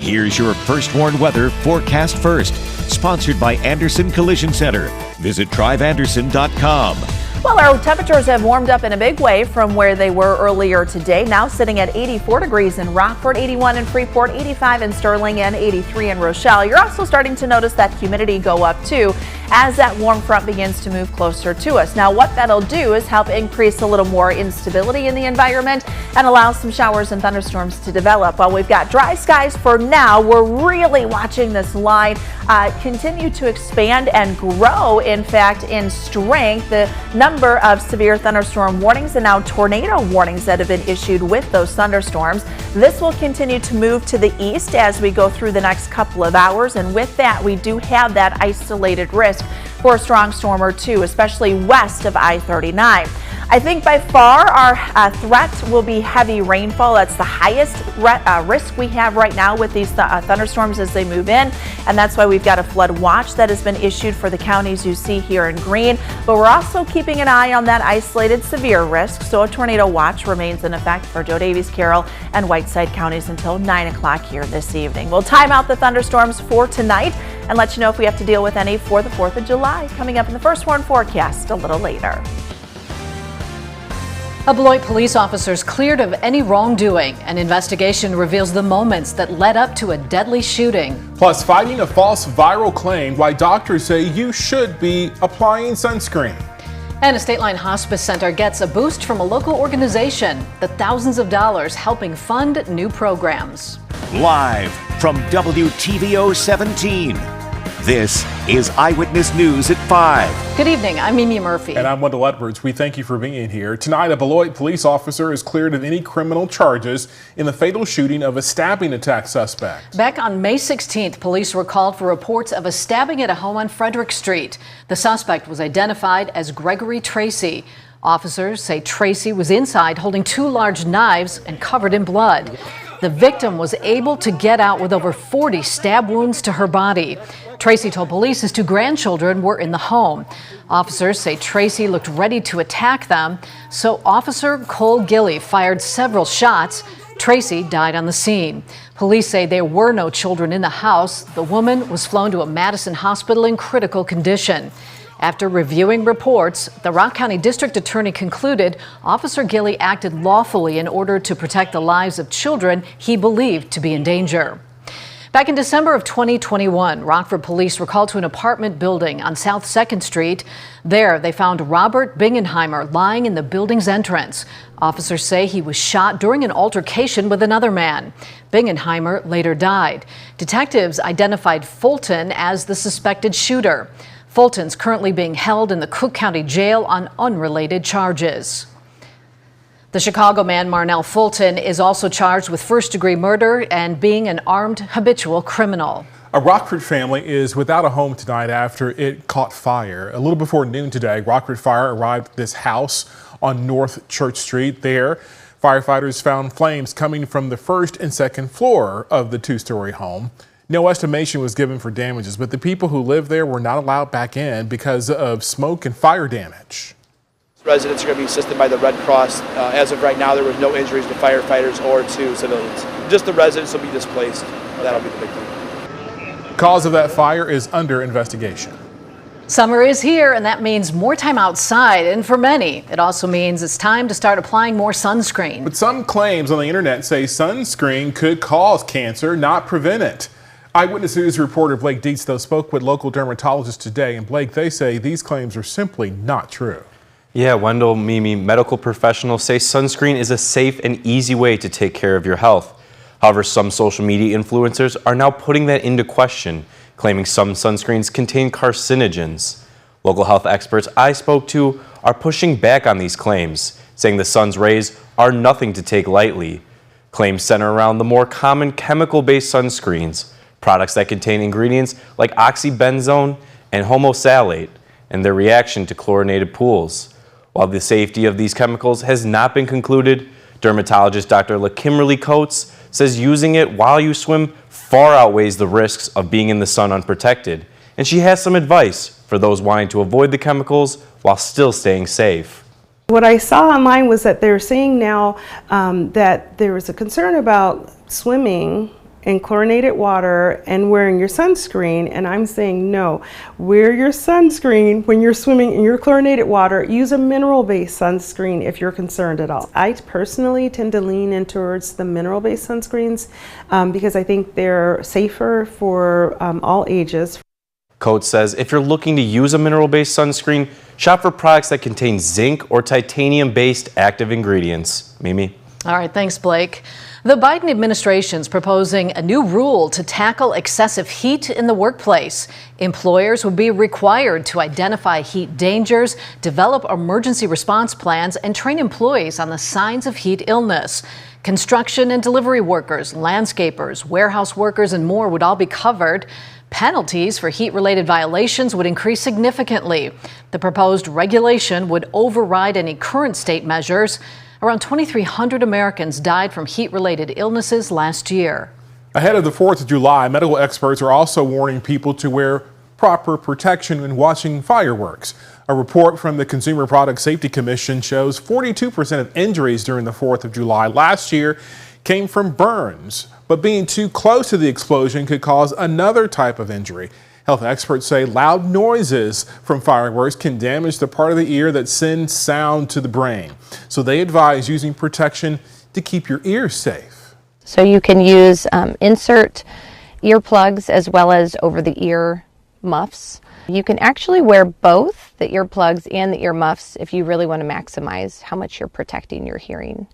Here's your First Warn Weather Forecast First, sponsored by Anderson Collision Center. Visit driveanderson.com. Well, our temperatures have warmed up in a big way from where they were earlier today. Now sitting at 84 degrees in Rockford, 81 in Freeport, 85 in Sterling, and 83 in Rochelle. You're also starting to notice that humidity go up too as that warm front begins to move closer to us. Now what that'll do is help increase a little more instability in the environment and allow some showers and thunderstorms to develop. While we've got dry skies for now, we're really watching this line continue to expand and grow, in fact, in strength. The number of severe thunderstorm warnings and now tornado warnings that have been issued with those thunderstorms. This will continue to move to the east as we go through the next couple of hours, and with that we do have that isolated risk for a strong storm or two, especially west of I-39. I think by far our threat will be heavy rainfall. That's the highest risk we have right now with these thunderstorms as they move in, and that's why we've got a flood watch that has been issued for the counties you see here in green. But we're also keeping an eye on that isolated severe risk, so a tornado watch remains in effect for Joe Davies, Carroll, and Whiteside counties until 9 o'clock here this evening. We'll time out the thunderstorms for tonight and let you know if we have to deal with any for the 4th of July coming up in the First Warn forecast a little later. A Beloit police officer is cleared of any wrongdoing. An investigation reveals the moments that led up to a deadly shooting. Plus, fighting a false viral claim, why doctors say you should be applying sunscreen. And a State Line Hospice Center gets a boost from a local organization, the thousands of dollars helping fund new programs. Live from WTVO 17. This is Eyewitness News at 5. Good evening, I'm Mimi Murphy. And I'm Wendell Edwards. We thank you for being here. Tonight, a Beloit police officer is cleared of any criminal charges in the fatal shooting of a stabbing attack suspect. Back on May 16th, police were called for reports of a stabbing at a home on Frederick Street. The suspect was identified as Gregory Tracy. Officers say Tracy was inside holding 2 large knives and covered in blood. The victim was able to get out with over 40 stab wounds to her body. Tracy told police his 2 grandchildren were in the home. Officers say Tracy looked ready to attack them, so Officer Cole Gilley fired several shots. Tracy died on the scene. Police say there were no children in the house. The woman was flown to a Madison hospital in critical condition. After reviewing reports, the Rock County District Attorney concluded Officer Gilley acted lawfully in order to protect the lives of children he believed to be in danger. Back in December of 2021, Rockford police were called to an apartment building on South 2nd Street. There, they found Robert Bingenheimer lying in the building's entrance. Officers say he was shot during an altercation with another man. Bingenheimer later died. Detectives identified Fulton as the suspected shooter. Fulton's currently being held in the Cook County Jail on unrelated charges. The Chicago man Marnell Fulton is also charged with first-degree murder and being an armed habitual criminal. A Rockford family is without a home tonight after it caught fire. A little before noon today, Rockford Fire arrived at this house on North Church Street. There, firefighters found flames coming from the 1st and 2nd floor of the 2-story home. No estimation was given for damages, but the people who lived there were not allowed back in because of smoke and fire damage. Residents are going to be assisted by the Red Cross. As of right now, there was no injuries to firefighters or to civilians. Just the residents will be displaced. That'll be the big thing. Cause of that fire is under investigation. Summer is here, and that means more time outside, and for many, it also means it's time to start applying more sunscreen. But some claims on the internet say sunscreen could cause cancer, not prevent it. Eyewitness News reporter Blake Dietz, though, spoke with local dermatologists today, and Blake, they say these claims are simply not true. Yeah, Wendell, Mimi, medical professionals say sunscreen is a safe and easy way to take care of your health. However, some social media influencers are now putting that into question, claiming some sunscreens contain carcinogens. Local health experts I spoke to are pushing back on these claims, saying the sun's rays are nothing to take lightly. Claims center around the more common chemical-based sunscreens, products that contain ingredients like oxybenzone and homosalate, and their reaction to chlorinated pools. While the safety of these chemicals has not been concluded, dermatologist Dr. LaKimberly Coates says using it while you swim far outweighs the risks of being in the sun unprotected. And she has some advice for those wanting to avoid the chemicals while still staying safe. What I saw online was that they're saying now that there is a concern about swimming in chlorinated water and wearing your sunscreen, and I'm saying no. Wear your sunscreen when you're swimming in your chlorinated water. Use a mineral-based sunscreen if you're concerned at all. I personally tend to lean in towards the mineral-based sunscreens because I think they're safer for all ages. Coates says if you're looking to use a mineral-based sunscreen, shop for products that contain zinc or titanium-based active ingredients. Mimi? All right, thanks, Blake. The Biden administration is proposing a new rule to tackle excessive heat in the workplace. Employers will be required to identify heat dangers, develop emergency response plans, and train employees on the signs of heat illness. Construction and delivery workers, landscapers, warehouse workers, and more would all be covered. Penalties for heat-related violations would increase significantly. The proposed regulation would override any current state measures. Around 2,300 Americans died from heat-related illnesses last year. Ahead of the 4th of July, medical experts are also warning people to wear proper protection when watching fireworks. A report from the Consumer Product Safety Commission shows 42% of injuries during the 4th of July last year came from burns, but being too close to the explosion could cause another type of injury. Health experts say loud noises from fireworks can damage the part of the ear that sends sound to the brain. So they advise using protection to keep your ears safe. So you can use insert earplugs as well as over-the-ear muffs. You can actually wear both the earplugs and the ear muffs if you really want to maximize how much you're protecting your hearing.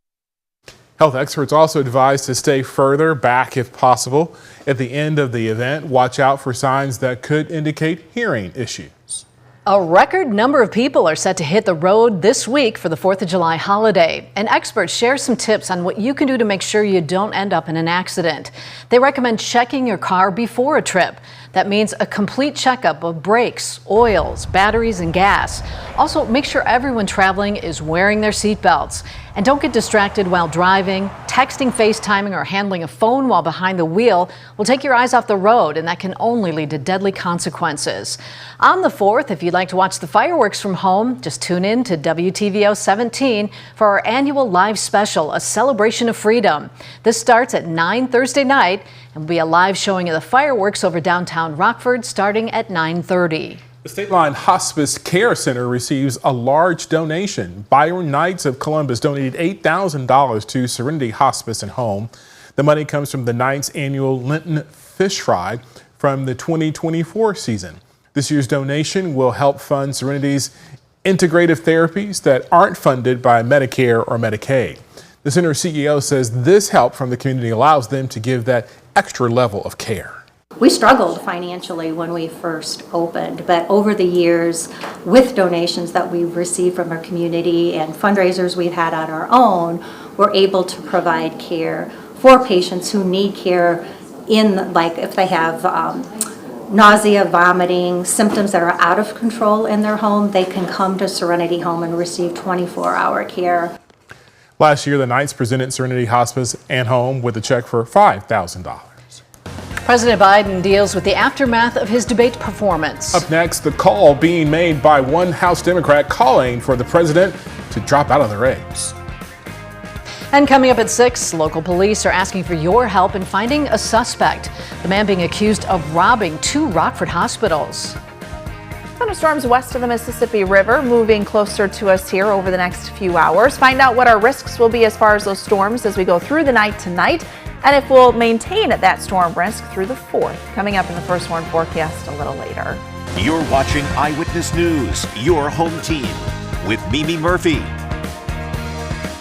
Health experts also advise to stay further back if possible. At the end of the event, watch out for signs that could indicate hearing issues. A record number of people are set to hit the road this week for the 4th of July holiday. And experts share some tips on what you can do to make sure you don't end up in an accident. They recommend checking your car before a trip. That means a complete checkup of brakes, oils, batteries, and gas. Also, make sure everyone traveling is wearing their seatbelts. And don't get distracted while driving. Texting, FaceTiming, or handling a phone while behind the wheel will take your eyes off the road, and that can only lead to deadly consequences. On the 4th, if you'd like to watch the fireworks from home, just tune in to WTVO 17 for our annual live special, A Celebration of Freedom. This starts at 9 Thursday night and will be a live showing of the fireworks over downtown Rockford starting at 9:30. The State Line Hospice Care Center receives a large donation. Byron Knights of Columbus donated $8,000 to Serenity Hospice and Home. The money comes from the Knights annual Lenten fish fry from the 2024 season. This year's donation will help fund Serenity's integrative therapies that aren't funded by Medicare or Medicaid. The center CEO says this help from the community allows them to give that extra level of care. We struggled financially when we first opened, but over the years, with donations that we've received from our community and fundraisers we've had on our own, we're able to provide care for patients who need care in, like if they have nausea, vomiting, symptoms that are out of control in their home, they can come to Serenity Home and receive 24-hour care. Last year, the Knights presented Serenity Hospice and Home with a check for $5,000. President Biden deals with the aftermath of his debate performance. Up next, the call being made by one House Democrat calling for the president to drop out of the race. And coming up at 6, local police are asking for your help in finding a suspect. The man being accused of robbing 2 Rockford hospitals. Thunderstorms west of the Mississippi River moving closer to us here over the next few hours. Find out what our risks will be as far as those storms as we go through the night tonight, and if we'll maintain that storm risk through the 4th. Coming up in the First Warn forecast a little later. You're watching Eyewitness News, your home team, with Mimi Murphy,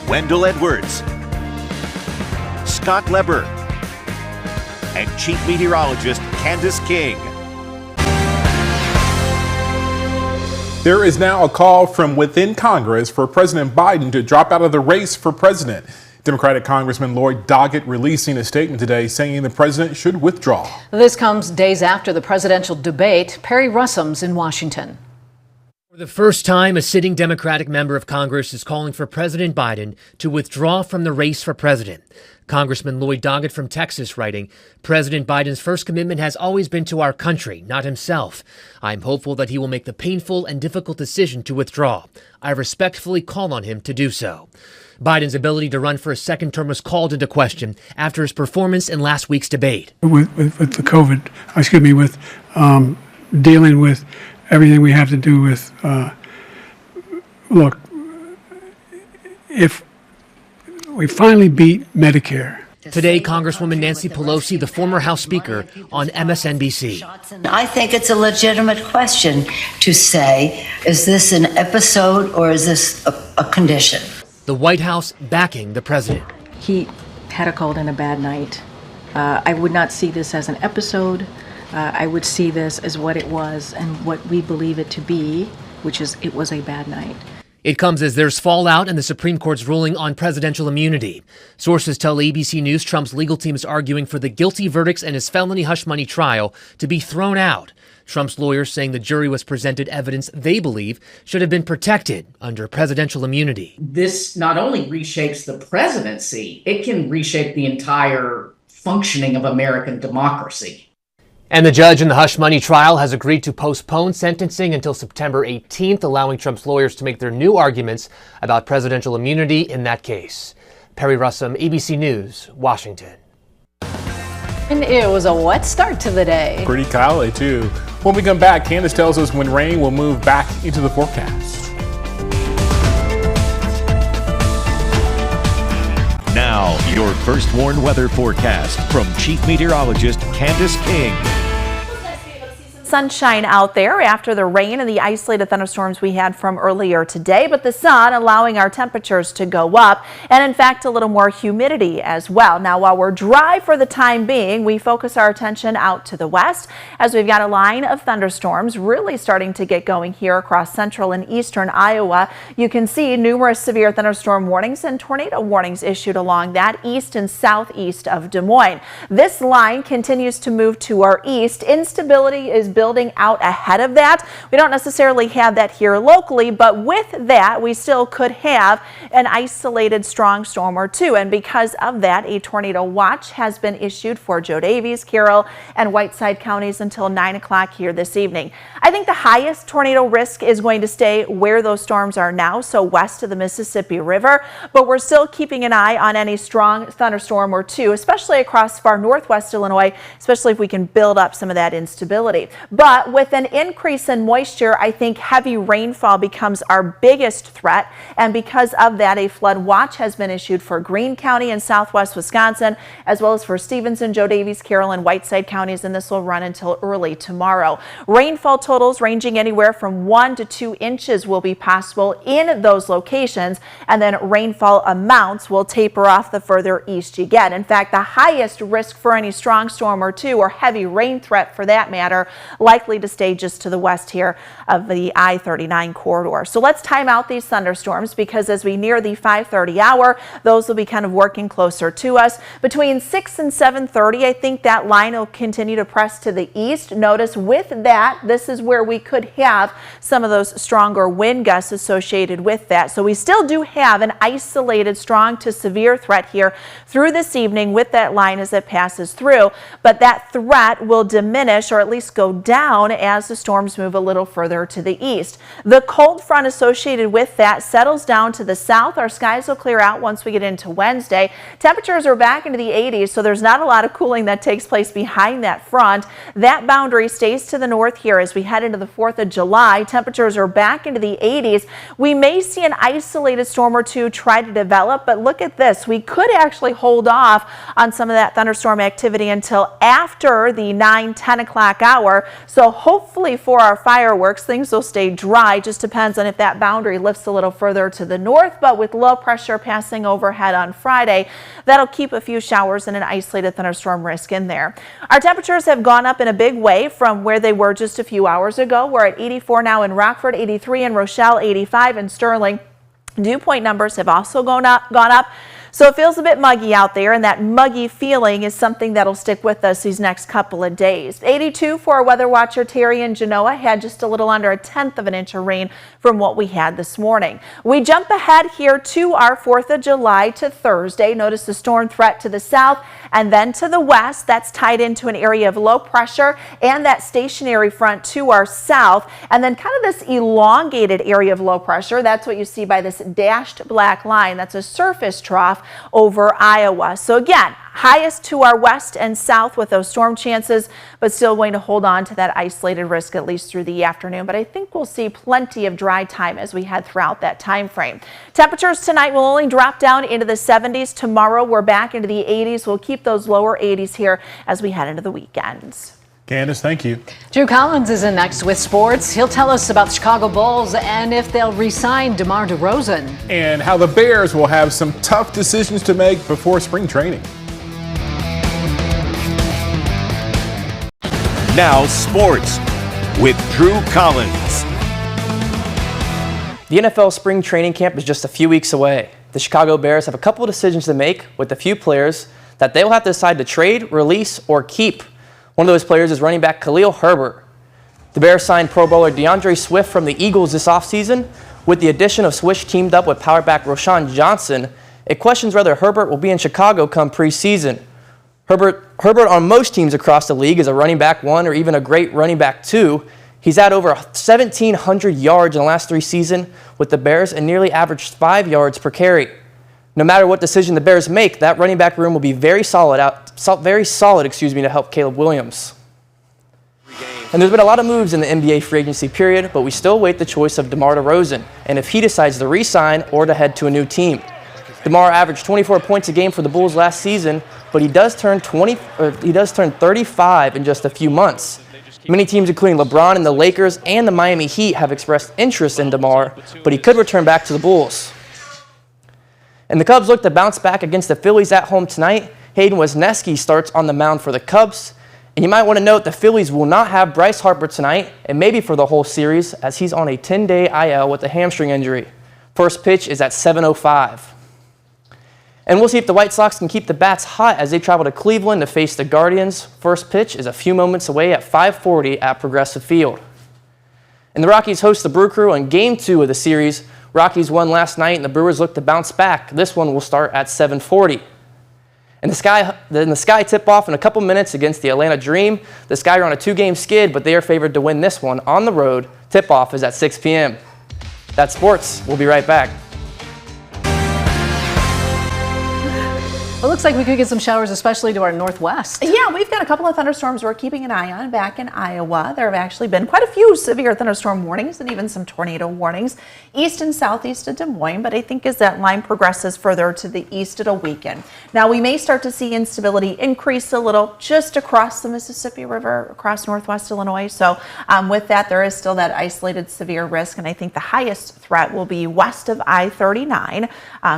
Wendell Edwards, Scott Leber, and Chief Meteorologist Candace King. There is now a call from within Congress for President Biden to drop out of the race for president. Democratic Congressman Lloyd Doggett releasing a statement today saying the president should withdraw. This comes days after the presidential debate. Perry Russum's in Washington. For the first time, a sitting Democratic member of Congress is calling for President Biden to withdraw from the race for president. Congressman Lloyd Doggett from Texas writing, President Biden's first commitment has always been to our country, not himself. I'm hopeful that he will make the painful and difficult decision to withdraw. I respectfully call on him to do so. Biden's ability to run for a second term was called into question after his performance in last week's debate. With the COVID, with dealing with everything we have to do with, look, if we finally beat Medicare. Today, Congresswoman Nancy Pelosi, the former House Speaker, on MSNBC. I think it's a legitimate question to say, is this an episode or is this a condition? The White House backing the president. He had a cold and a bad night. I would not see this as an episode. I would see this as what it was and what we believe it to be, which is it was a bad night. It comes as there's fallout in the Supreme Court's ruling on presidential immunity. Sources tell ABC News Trump's legal team is arguing for the guilty verdicts in his felony hush money trial to be thrown out. Trump's lawyers saying the jury was presented evidence they believe should have been protected under presidential immunity. This not only reshapes the presidency, it can reshape the entire functioning of American democracy. And the judge in the hush money trial has agreed to postpone sentencing until September 18th, allowing Trump's lawyers to make their new arguments about presidential immunity in that case. Perry Russum, ABC News, Washington. And it was a wet start to the day. Pretty cloudy, too. When we come back, Candace tells us when rain will move back into the forecast. Now, your First Warn weather forecast from Chief Meteorologist Candace King. Sunshine out there after the rain and the isolated thunderstorms we had from earlier today, but the sun allowing our temperatures to go up and in fact a little more humidity as well. Now while we're dry for the time being, we focus our attention out to the west as we've got a line of thunderstorms really starting to get going here across central and eastern Iowa. You can see numerous severe thunderstorm warnings and tornado warnings issued along that east and southeast of Des Moines. This line continues to move to our east. Instability is building out ahead of that. We don't necessarily have that here locally, but with that, we still could have an isolated strong storm or two. And because of that, a tornado watch has been issued for Joe Davies, Carroll, and Whiteside counties until 9 o'clock here this evening. I think the highest tornado risk is going to stay where those storms are now, so west of the Mississippi River, but we're still keeping an eye on any strong thunderstorm or two, especially across far northwest Illinois, especially if we can build up some of that instability. But with an increase in moisture, I think heavy rainfall becomes our biggest threat. And because of that, a flood watch has been issued for Greene County and southwest Wisconsin, as well as for Stevenson, Joe Davies, Carroll, and Whiteside counties. And this will run until early tomorrow. Rainfall totals ranging anywhere from 1 to 2 inches will be possible in those locations. And then rainfall amounts will taper off the further east you get. In fact, the highest risk for any strong storm or two, or heavy rain threat for that matter, likely to stay just to the west here of the I-39 corridor. So let's time out these thunderstorms because as we near the 5:30 hour, those will be kind of working closer to us. Between 6 and 7:30, I think that line will continue to press to the east. Notice with that, this is where we could have some of those stronger wind gusts associated with that. So we still do have an isolated strong to severe threat here through this evening with that line as it passes through, but that threat will diminish or at least go down as the storms move a little further to the east. The cold front associated with that settles down to the south. Our skies will clear out once we get into Wednesday. Temperatures are back into the 80s, so there's not a lot of cooling that takes place behind that front. That boundary stays to the north here as we head into the 4th of July. Temperatures are back into the 80s. We may see an isolated storm or two try to develop, but look at this. We could actually hold off on some of that thunderstorm activity until after the 9-10 o'clock hour. So hopefully for our fireworks, things will stay dry. Just depends on if that boundary lifts a little further to the north, but with low pressure passing overhead on Friday, that'll keep a few showers and an isolated thunderstorm risk in there. Our temperatures have gone up in a big way from where they were just a few hours ago. We're at 84 now in Rockford, 83 in Rochelle, 85 in Sterling. Dew point numbers have also gone up. So it feels a bit muggy out there, and that muggy feeling is something that'll stick with us these next couple of days. 82 for our weather watcher Terry in Genoa, had just a little under 1/10 of an inch of rain from what we had this morning. We jump ahead here to our 4th of July to Thursday. Notice the storm threat to the south and then to the west. That's tied into an area of low pressure and that stationary front to our south, and then kind of this elongated area of low pressure. That's what you see by this dashed black line. That's a surface trough over Iowa. So again, highest to our west and south with those storm chances, but still going to hold on to that isolated risk at least through the afternoon. But I think we'll see plenty of dry time as we head throughout that time frame. Temperatures tonight will only drop down into the 70s. Tomorrow we're back into the 80s. We'll keep those lower 80s here as we head into the weekends. Candace, thank you. Drew Collins is in next with sports. He'll tell us about the Chicago Bulls and if they'll re-sign DeMar DeRozan. And how the Bears will have some tough decisions to make before spring training. Now sports with Drew Collins. The NFL spring training camp is just a few weeks away. The Chicago Bears have a couple of decisions to make with a few players that they will have to decide to trade, release, or keep. One of those players is running back Khalil Herbert. The Bears signed Pro Bowler DeAndre Swift from the Eagles this offseason. With the addition of Swift teamed up with power back Roshan Johnson, it questions whether Herbert will be in Chicago come preseason. Herbert on most teams across the league is a running back 1 or even a great running back 2. He's had over 1,700 yards in the last 3 seasons with the Bears and nearly averaged 5 yards per carry. No matter what decision the Bears make, that running back room will be very solid to help Caleb Williams. And there's been a lot of moves in the NBA free agency period, but we still await the choice of DeMar DeRozan and if he decides to re-sign or to head to a new team. DeMar averaged 24 points a game for the Bulls last season, but he does turn 35 in just a few months. Many teams, including LeBron and the Lakers and the Miami Heat, have expressed interest in DeMar, but he could return back to the Bulls. And the Cubs look to bounce back against the Phillies at home tonight. Hayden Wesneski starts on the mound for the Cubs. And you might want to note the Phillies will not have Bryce Harper tonight, and maybe for the whole series, as he's on a 10-day IL with a hamstring injury. First pitch is at 7:05. And we'll see if the White Sox can keep the bats hot as they travel to Cleveland to face the Guardians. First pitch is a few moments away at 5:40 at Progressive Field. And the Rockies host the Brew Crew in Game 2 of the series. Rockies won last night, and the Brewers look to bounce back. This one will start at 7:40. And the Sky tip-off in a couple minutes against the Atlanta Dream. The Sky are on a 2-game skid, but they are favored to win this one on the road. Tip-off is at 6 p.m. That's sports. We'll be right back. It looks like we could get some showers, especially to our northwest. Yeah, we've got a couple of thunderstorms we're keeping an eye on back in Iowa. There have actually been quite a few severe thunderstorm warnings and even some tornado warnings east and southeast of Des Moines, but I think as that line progresses further to the east, it'll weaken. Now, we may start to see instability increase a little just across the Mississippi River, across northwest Illinois. So with that, there is still that isolated severe risk, and I think the highest threat will be west of I-39.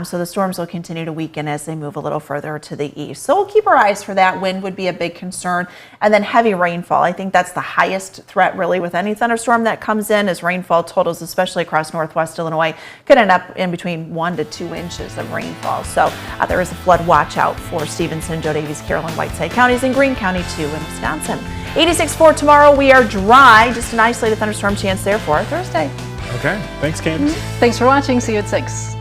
So the storms will continue to weaken as they move a little further to the east. So we'll keep our eyes for that. Wind would be a big concern. And then heavy rainfall. I think that's the highest threat really with any thunderstorm that comes in, is rainfall totals, especially across northwest Illinois, could end up in between 1 to 2 inches of rainfall. So there is a flood watch out for Stevenson, Joe Davies, Carroll, and Whiteside counties, and Greene County too in Wisconsin. 86 for tomorrow. We are dry. Just an isolated thunderstorm chance there for Thursday. Okay. Thanks, Candace. Thanks for watching. See you at 6.